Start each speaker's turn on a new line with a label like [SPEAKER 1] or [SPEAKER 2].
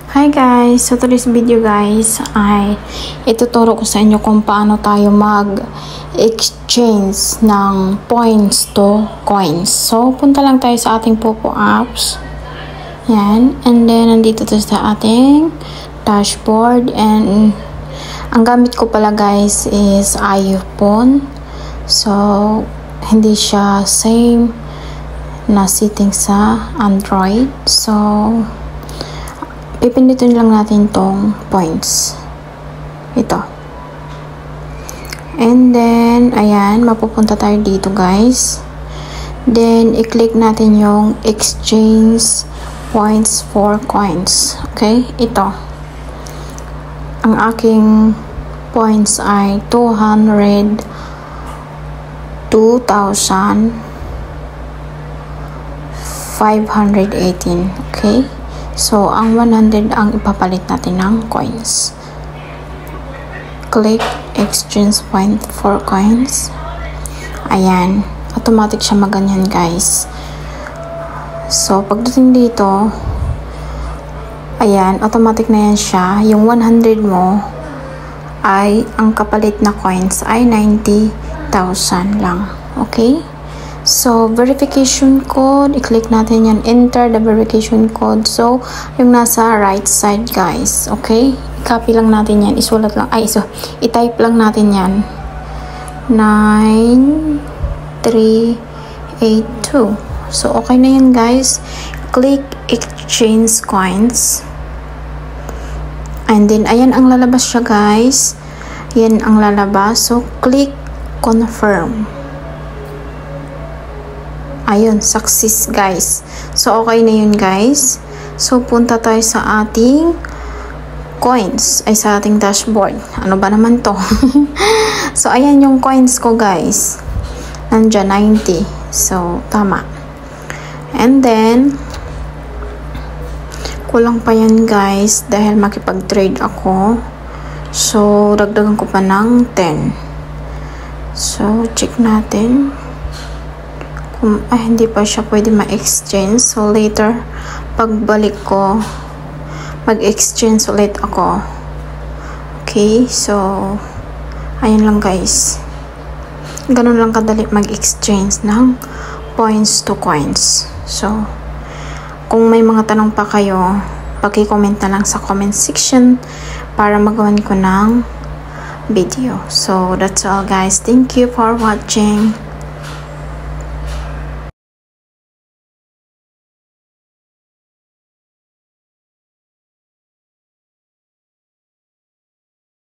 [SPEAKER 1] Hi guys! So today's video guys ay ituturo ko sa inyo kung paano tayo mag-exchange ng points to coins. So punta lang tayo sa ating Popo apps. Yan. And then nandito to sa ating dashboard. And ang gamit ko pala guys is iPhone. So hindi siya same na setting sa Android. So pipindutin lang natin tong points. Ito. And then, ayan, mapupunta tayo dito guys. Then, i-click natin yung exchange points for coins. Okay? Ito. Ang aking points ay 202,518. Okay? So, ang 100 ang ipapalit natin ng coins. Click exchange point for coins. Ayan. Automatic siya maganyan guys. So, pagdating dito, ayan, automatic na yan siya. Yung 100 mo ay, ang kapalit na coins ay 90,000 lang. Okay? So, verification code, i-click natin yan, enter the verification code. So, yung nasa right side guys, okay? I-copy lang natin yan, isulat lang, i-type lang natin yan. 9382. So, okay na yan guys. Click exchange coins. And then, ayan ang lalabas siya guys. Yan ang lalabas. So, click confirm. Ayun, success guys. So, okay na yun guys. So, punta tayo sa ating coins. Ay, sa ating dashboard. Ano ba naman to? So, ayan yung coins ko guys. Nandyan, 90. So, tama. And then, kulang pa yan guys. Dahil makipag-trade ako. So, dagdagan ko pa ng 10. So, check natin. Hindi pa siya pwede ma-exchange. So, later, pagbalik ko, mag-exchange ulit ako. Okay, so, ayun lang guys. Ganun lang kadali mag-exchange ng points to coins. So, kung may mga tanong pa kayo, paki-comment na lang sa comment section para magawan ko ng video. So, that's all guys. Thank you for watching.